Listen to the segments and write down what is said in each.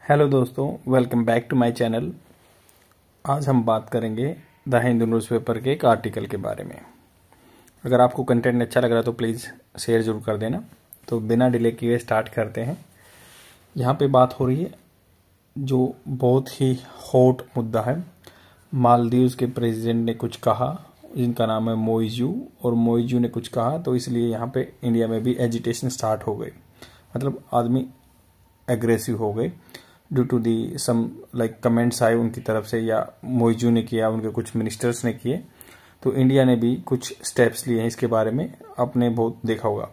Hello दोस्तों, welcome back to my channel. आज हम बात करेंगे द हिंदू न्यूज़पेपर के एक आर्टिकल के बारे में। अगर आपको कंटेंट अच्छा लग रहा है तो प्लीज़ शेयर जरूर कर देना। तो बिना डिले किए स्टार्ट करते हैं। यहाँ पे बात हो रही है जो बहुत ही हॉट मुद्दा है। मालदीव्स के प्रेसिडेंट ने कुछ कहा, जिनका नाम है मोइजू, और मोइजू ने कुछ कहा तो इसलिए यहाँ पे इंडिया में भी एजिटेशन स्टार्ट हो गई। मतलब आदमी एग्रेसिव हो गए due to the some like comments आए उनकी तरफ से, या मोइजू ने किया, उनके कुछ मिनिस्टर्स ने किए। तो इंडिया ने भी कुछ स्टेप्स लिए हैं इसके बारे में, आपने बहुत देखा होगा।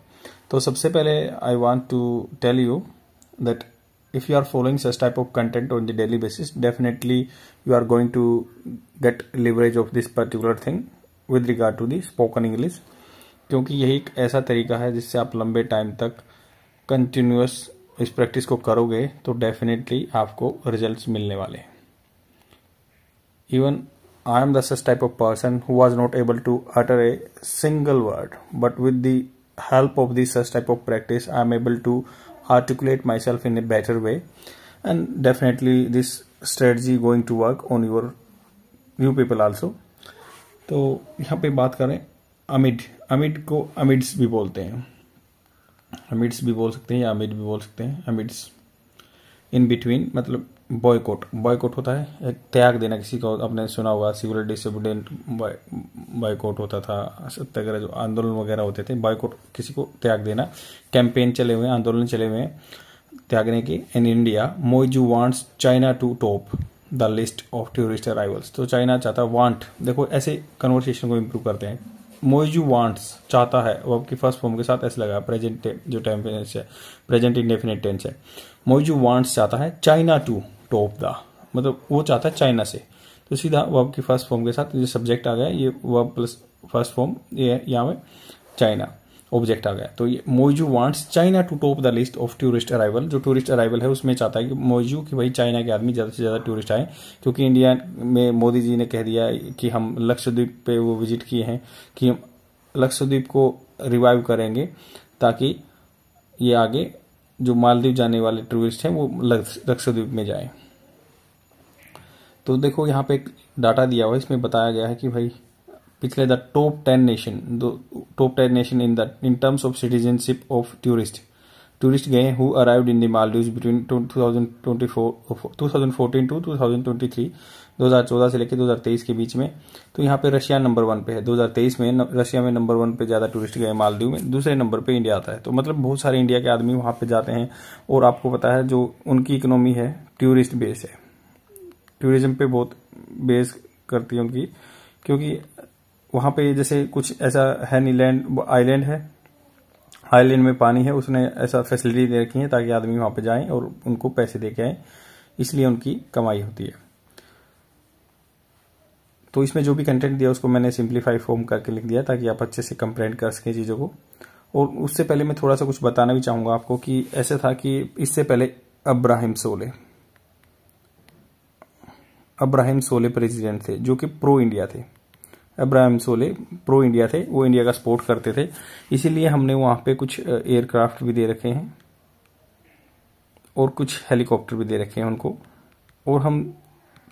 तो सबसे पहले I want to tell you that if you are following such type of content on the daily basis, definitely you are going to get leverage of this particular thing with regard to the spoken English, क्योंकि यही एक ऐसा तरीका है जिससे आप लंबे time तक कंटिन्यूअस इस प्रैक्टिस को करोगे तो डेफिनेटली आपको रिजल्ट्स मिलने वाले हैं। Even I am the such type of person who was not able to utter a single word, but with the help of this such type of practice I am able to articulate myself in a better way, and definitely this strategy going to work on you people also। तो यहाँ पे बात करें amid को amidst भी बोलते हैं, amidst भी बोल सकते हैं या अमिड भी बोल सकते हैं। अमिड्स इन बिटवीन मतलब बॉयकॉट होता है एक त्याग देना किसी को। आपने सुना होगा सिविल डिसोबीडिएंट बॉयकॉट होता था, सत्याग्रह जो आंदोलन वगैरह होते थे, बॉयकॉट किसी को त्याग देना। कैंपेन चले हुए हैं, आंदोलन चले हुए हैं त्यागने की। In India Muizzu wants China to top the list of tourist arrivals. तो चाइना चाहता वांट, देखो ऐसे कन्वर्सेशन को इम्प्रूव करते हैं। मोइजू वांट्स चाहता है, वो आपकी फर्स्ट फॉर्म के साथ ऐसे लगा, प्रेजेंट जो टेंस है, प्रेजेंट इंडेफिनिट टेंस है। मोइजू वांट्स चाहता है चाइना टू टॉप द, मतलब वो चाहता है चाइना से। तो सीधा वर्ब की फर्स्ट फॉर्म के साथ ये सब्जेक्ट आ गया, ये वर्ब प्लस फर्स्ट फॉर्म, ये यहाँ में चाइना ऑब्जेक्ट आ गया। तो ये Muizzu wants China to top the list of tourist arrival. जो टूरिस्ट अराइवल है उसमें चाहता है कि मोइजू कि भाई चाइना के आदमी ज्यादा से ज्यादा टूरिस्ट आए, क्योंकि इंडिया में मोदी जी ने कह दिया कि हम लक्षद्वीप पे वो विजिट किए हैं कि हम लक्षद्वीप को रिवाइव करेंगे ताकि ये आगे जो मालदीव जाने वाले टूरिस्ट हैं वो लक्षद्वीप में जाए। तो देखो यहाँ पे एक डाटा दिया हुआ है, इसमें बताया गया है कि भाई पिछले the top 10 nation in terms of citizenship of tourist गए who arrived in the Maldives between 2014 to 2023, 2014 से लेकर 2023 के बीच में। तो यहाँ पे रशिया नंबर 1 पे है। 2023 में रशिया में नंबर 1 पे ज्यादा टूरिस्ट गए मालदीव में, दूसरे नंबर पे इंडिया आता है। तो मतलब बहुत सारे इंडिया के आदमी वहां पे जाते हैं। और आपको पता है जो उनकी इकोनॉमी है टूरिस्ट बेस है, टूरिज्म पे बहुत बेस करती है उनकी, क्योंकि वहां पे जैसे कुछ ऐसा है नहीं, आइलैंड है, आइलैंड में पानी है, उसने ऐसा फैसिलिटी दे रखी है ताकि आदमी वहां पे जाएं और उनको पैसे दे के आए, इसलिए उनकी कमाई होती है। तो इसमें जो भी कंटेंट दिया उसको मैंने सिंप्लीफाई फॉर्म करके लिख दिया ताकि आप अच्छे से कंप्रेहेंड कर सकें चीजों को। और उससे पहले मैं थोड़ा सा कुछ बताना भी चाहूंगा आपको कि ऐसा था कि इससे पहले अब्राहिम सोले प्रेसिडेंट थे जो कि प्रो इंडिया थे। अब्राहिम सोले प्रो इंडिया थे, वो इंडिया का सपोर्ट करते थे, इसीलिए हमने वहां पे कुछ एयरक्राफ्ट भी दे रखे हैं और कुछ हेलीकॉप्टर भी दे रखे हैं उनको। और हम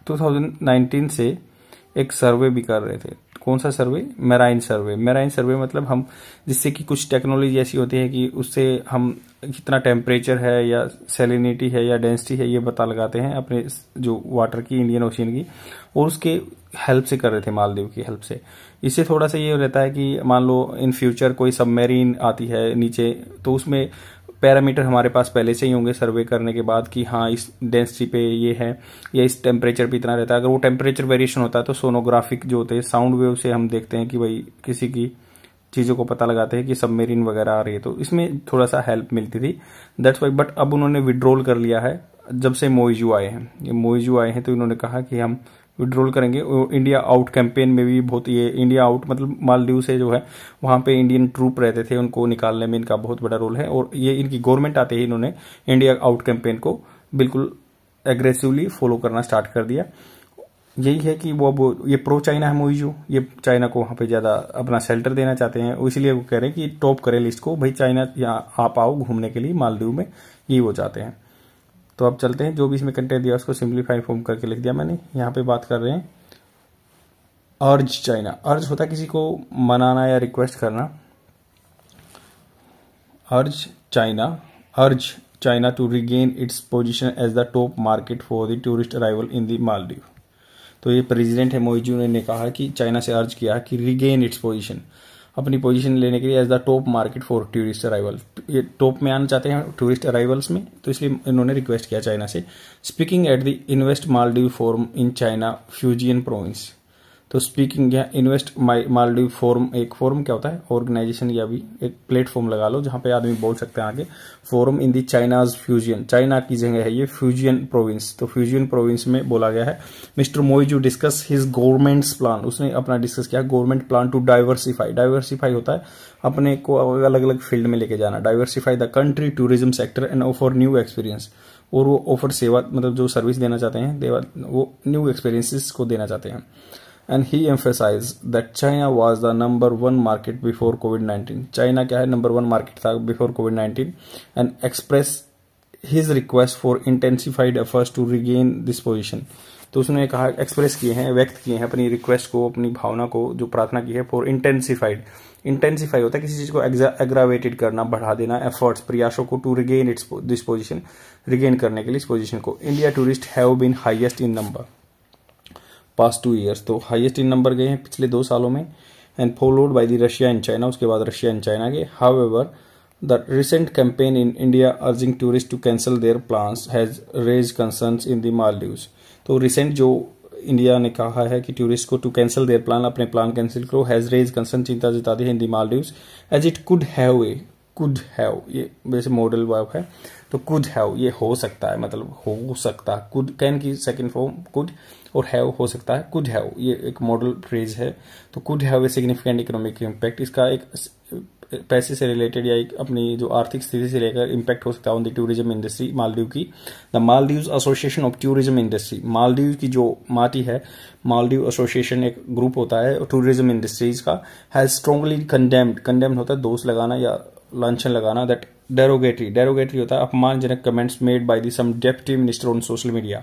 2019 से एक सर्वे भी कर रहे थे। कौन सा सर्वे? मैराइन सर्वे मतलब हम जिससे कि कुछ टेक्नोलॉजी ऐसी होती है कि उससे हम कितना टेम्परेचर है या सैलिनिटी है या डेंसिटी है ये पता लगाते हैं अपने जो वाटर की, इंडियन ओशियन की, और उसके हेल्प से कर रहे थे, मालदीव की हेल्प से। इससे थोड़ा सा ये रहता है कि मान लो इन फ्यूचर कोई सबमरीन आती है नीचे, तो उसमें पैरामीटर हमारे पास पहले से ही होंगे सर्वे करने के बाद कि हाँ इस डेंसिटी पे ये है या इस टेम्परेचर पे इतना रहता है। अगर वो टेम्परेचर वेरिएशन होता है तो सोनोग्राफिक जो होते हैं साउंड वेव से हम देखते हैं कि भाई किसी की चीजों को पता लगाते हैं कि सबमरीन वगैरह आ रही है, तो इसमें थोड़ा सा हेल्प मिलती थी, दैट्स वाई। बट अब उन्होंने विड्रॉल कर लिया है जब से मोइजू आए हैं, तो इन्होंने कहा कि हम विड्रॉल करेंगे। इंडिया आउट कैंपेन में भी बहुत, ये इंडिया आउट मतलब मालदीव से जो है वहां पे इंडियन ट्रूप रहते थे, उनको निकालने में इनका बहुत बड़ा रोल है। और ये इनकी गवर्नमेंट आते ही इन्होंने इंडिया आउट कैंपेन को बिल्कुल एग्रेसिवली फॉलो करना स्टार्ट कर दिया। यही है कि वो ये प्रो चाइना है मोइजू, ये चाइना को वहां पे ज्यादा अपना शेल्टर देना चाहते हैं, इसलिए वो कह रहे हैं कि टॉप करे लिस्ट को, भाई चाइना यहाँ आप आओ घूमने के लिए मालदीव में, ये वो चाहते हैं। तो अब चलते हैं, जो भी इसमें कंटेंट दिया उसको सिंप्लीफाई फॉर्म करके लिख दिया मैंने। यहाँ पे बात कर रहे हैं अर्ज चाइना। अर्ज होता है किसी को मनाना या रिक्वेस्ट करना। Urge China to regain its position as the top market for the tourist arrival in the Maldives. तो ये प्रेसिडेंट है मोइजू ने कहा कि चाइना से अर्ज किया कि रिगेन इट्स पोजीशन, अपनी पोजीशन लेने के लिए as the top market for tourist arrival. ये टॉप में आना चाहते हैं टूरिस्ट अराइवल्स में, तो इसलिए इन्होंने रिक्वेस्ट किया चाइना से। Speaking at the invest Maldives forum in China Fujian province. तो स्पीकिंग या इन्वेस्ट मालदीव फोरम, एक फोरम क्या होता है, ऑर्गेनाइजेशन या भी एक प्लेटफॉर्म लगा लो जहां पे आदमी बोल सकते हैं आगे। Forum in the China's Fujian, China की जगह है ये फ्यूजियन प्रोविंस, तो फ्यूजियन प्रोविंस में बोला गया है। Mister Muizzu discuss his governments plan, उसने अपना डिस्कस किया गवर्नमेंट प्लान टू डाइवर्सिफाई होता है अपने को अलग अलग फील्ड में लेके जाना। Diversify the country tourism sector and offer new experience, और वो ऑफर सेवा मतलब जो सर्विस देना चाहते हैं वो न्यू एक्सपीरियंसेस को देना चाहते हैं। And he emphasized that China was the number one market before COVID-19. China क्या है, नंबर 1 मार्केट था before COVID-19, and expressed his request for intensified efforts to regain this position. तो उसने कहा, एक्सप्रेस किए हैं, व्यक्त किए हैं अपनी रिक्वेस्ट को, अपनी भावना को, जो प्रार्थना की है फॉर इंटेंसिफाइड। इंटेंसिफाई होता है किसी चीज को एग्रावेटेड करना, बढ़ा देना, एफर्ट्स प्रयासों को, to regain its this position, regain करने के लिए इस पोजिशन को। India tourist have been highest in number past 2 years, तो हाईएस्ट इन नंबर गए हैं पिछले 2 सालों में। And followed by the Russia and China, उसके बाद रशिया एंड चाइना के। However the recent campaign in India urging tourist to cancel their plans has raise concerns in the Maldives. तो रिसेंट जो इंडिया ने कहा है कि टूरिस्ट को टू कैंसिल देयर प्लान, अपने प्लान कैंसिल करो, हैज रेज कंसर्न, चिंता जता दी है in the Maldives, as it could have, ये वैसे मॉडल वर्ब है, तो कुड हैव ये हो सकता है, मतलब हो सकता, कुड कैन की सेकंड फॉर्म कुड, और हैव हो सकता है, कुड हैव ये एक मॉडल फ्रेज है। तो could have a significant economic impact, इसका एक पैसे से रिलेटेड या एक अपनी जो आर्थिक स्थिति से लेकर इम्पैक्ट हो सकता है on the tourism industry Maldives की। The Maldives association of tourism industry, Maldives की जो माटी है, मालदीव एसोसिएशन एक ग्रुप होता है टूरिज्म इंडस्ट्रीज का, हैज स्ट्रांगली कंडेम्ड होता है दोष लगाना या लांछन लगाना, दैट डेरोगेटरी होता है अपमानजनक comments made by the some deputy minister on social media.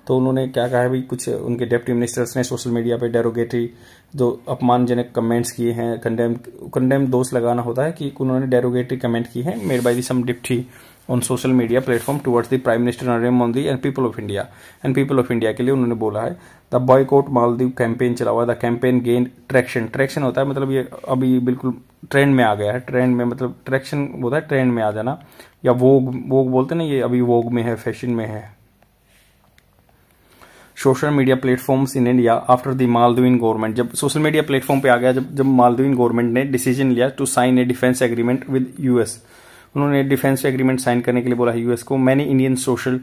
तो उन्होंने क्या कहा है भाई, कुछ उनके डेप्टी मिनिस्टर्स ने सोशल मीडिया पे डेरोगेटरी जो अपमानजनक कमेंट्स किए हैं, कंडेम दोष लगाना होता है कि उन्होंने डेरोगेटरी कमेंट की है made by the some deputy on social media platform towards the prime minister Narendra Modi and people of India के लिए उन्होंने बोला है। द बॉयकॉट मालदीव कैंपेन चला हुआ, द कैंपेन गेन ट्रैक्शन होता है मतलब ये अभी बिल्कुल ट्रेंड में आ गया है। ट्रेंड में मतलब ट्रैक्शन होता है ट्रेंड में आ जाना, या वोग बोलते ना, ये अभी वोग में है, फैशन में है। Social media platforms in India after the Maldivian government, जब सोशल मीडिया प्लेटफॉर्म पे आ गया, जब मालदीवियन गवर्नमेंट ने डिसीजन लिया to sign a defence agreement with US, उन्होंने डिफेंस एग्रीमेंट साइन करने के लिए बोला है यूएस को। Many Indian social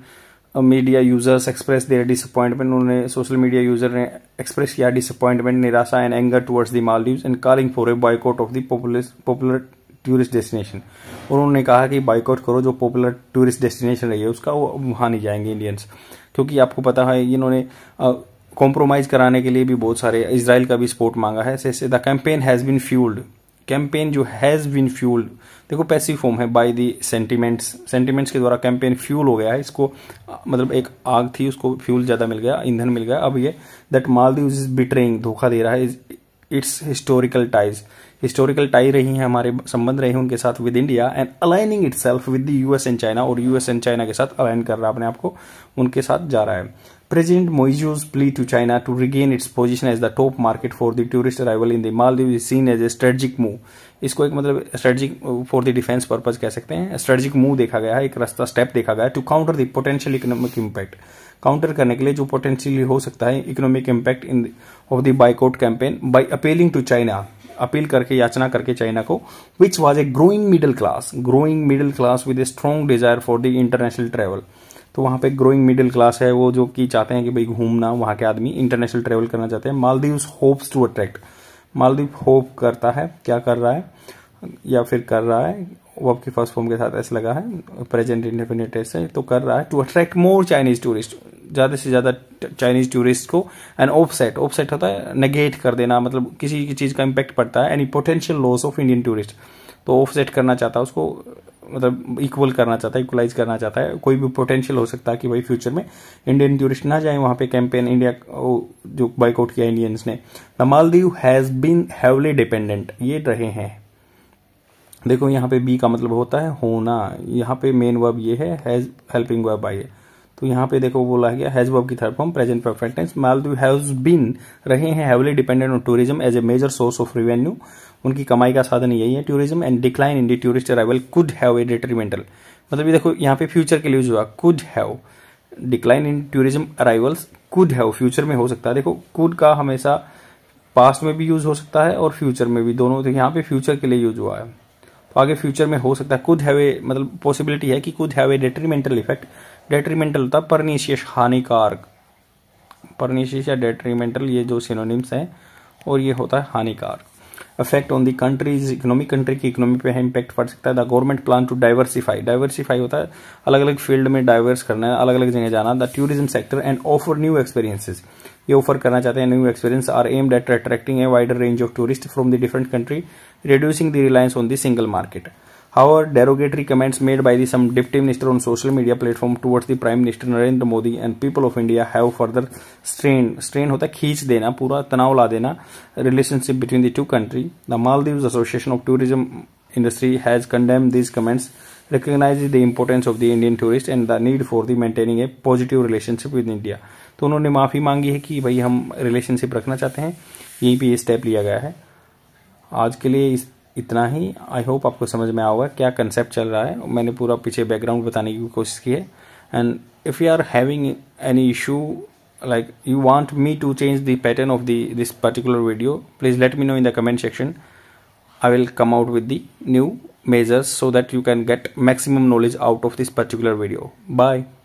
media users express their disappointment, उन्होंने सोशल मीडिया यूजर ने एक्सप्रेस किया डिसअपॉइंटमेंट, निराशा and anger towards the Maldives and calling for A boycott of the popular tourist destination. उन्होंने कहा कि बाइकआउट करो, जो पॉपुलर टूरिस्ट डेस्टिनेशन रही है उसका, वो वहां नहीं जाएंगे इंडियंस, क्योंकि आपको पता है इन्होंने कॉम्प्रोमाइज कराने के लिए भी बहुत सारे इजराइल का भी सपोर्ट मांगा है। The campaign has been fuelled, campaign जो हैज बीन फ्यूल्ड देखो पैसिव फॉर्म है, बाय दी सेंटिमेंट्स के द्वारा कैंपेन फ्यूल हो गया है। इसको मतलब एक आग थी उसको फ्यूल ज्यादा मिल गया, ईंधन मिल गया। अब ये दैट मालदीव्स इज बिट्रेइंग, धोखा दे रहा है इट्स हिस्टोरिकल टाई रही हैं, हमारे संबंध रहे हैं उनके साथ with India, and aligning itself with the US and China, और यूएस एंड चाइना के साथ अलाइन कर रहा है अपने आप को, उनके साथ जा रहा है। President Moiju's plea to China to regain its position as the top market for the tourist arrival in the Maldives is seen as a strategic move. इसको एक मतलब strategic for the defence purpose कह सकते हैं, strategic move देखा गया है, एक रास्ता स्टेप देखा गया है to counter the potential economic impact, counter करने के लिए जो पोटेंशियली हो सकता है economic impact in of the boycott campaign, by appealing to China, appeal करके याचना करके चाइना को, which was a growing middle class with a strong desire for the international travel. तो वहां पे ग्रोइंग मिडिल क्लास है, वो जो कि चाहते हैं कि भाई घूमना, वहां के आदमी इंटरनेशनल ट्रेवल करना चाहते हैं। Maldives hopes to attract, Maldives hope करता है, क्या कर रहा है या फिर कर रहा है, वो आपकी फर्स्ट फॉर्म के साथ ऐसे लगा है प्रेजेंट इंडेफिनिट से, तो कर रहा है to attract more Chinese tourist, ज्यादा से ज्यादा चाइनीज टूरिस्ट को। एंड ऑफसेट होता है नेगेट कर देना, मतलब किसी की चीज का इंपैक्ट पड़ता है, any potential loss of Indian tourist, तो ऑफसेट करना चाहता है उसको, मतलब इक्वल करना चाहता है, इक्वलाइज करना चाहता है। कोई भी पोटेंशियल हो सकता है कि भाई फ्यूचर में इंडियन टूरिस्ट ना जाए वहां पे कैंपेन इंडिया जो बाइकआउट किया इंडियंस ने। The Maldives has been heavily dependent, ये रहे हैं। देखो यहाँ पे बी का मतलब होता है होना, यहाँ पे मेन वर्ब ये है, हैज हेल्पिंग वर्ब आई है। तो यहाँ पे देखो बोला गया हैज वर्ब की third form present perfect tense. Maldives has been रहे हैं heavily dependent on tourism as a major source of revenue, उनकी कमाई का साधन यही है tourism. And decline in the tourist arrival could have a detrimental, मतलब ये देखो यहाँ पे फ्यूचर के लिए यूज हुआ could have. Decline in tourism arrivals could have future में हो सकता है। देखो कुड का हमेशा पास्ट में भी यूज हो सकता है और फ्यूचर में भी, दोनों। तो यहाँ पे फ्यूचर के लिए यूज हुआ है, तो आगे फ्यूचर में हो सकता है। कुड हैव ए मतलब पॉसिबिलिटी है कि could have A detrimental effect. Detrimental होता है परनीशियस, हानिकारक। परनीशियस या डेट्रीमेंटल ये जो सिनोनिम्स हैं, और ये होता है हानिकारक। Effect on the country's economy, country की इकोनॉमी पे है इम्पैक्ट पड़ सकता है। The government plan to diversify, diversify होता है अलग अलग फील्ड में डाइवर्स करना है, अलग अलग जगह जाना। The tourism sector and offer new experiences, ये ऑफर करना चाहते हैं new experience. Are aimed at attracting a wider range of tourist from the different country, reducing the reliance on the single market. However, derogatory comments made by some deputy minister on social media platform towards the Prime Minister Narendra Modi and people of India have further strain होता है खींच देना, पूरा तनाव ला देना relationship between the two countries. The Maldives Association of Tourism Industry has condemned these comments, recognizes the importance of the Indian tourist and the need for the maintaining a positive relationship with India. तो उन्होंने माफी मांगी है कि भाई हम relationship रखना चाहते हैं, यहीं पे ये स्टेप लिया गया है। आज के लिए इतना ही। आई होप आपको समझ में आया होगा क्या कंसेप्ट चल रहा है। मैंने पूरा पीछे बैकग्राउंड बताने की कोशिश की है। And if you are having any issue like you want me to change the pattern of this particular video, please let me know in the comment section. I will come out with the new measures so that you can get maximum knowledge out of this particular video. Bye.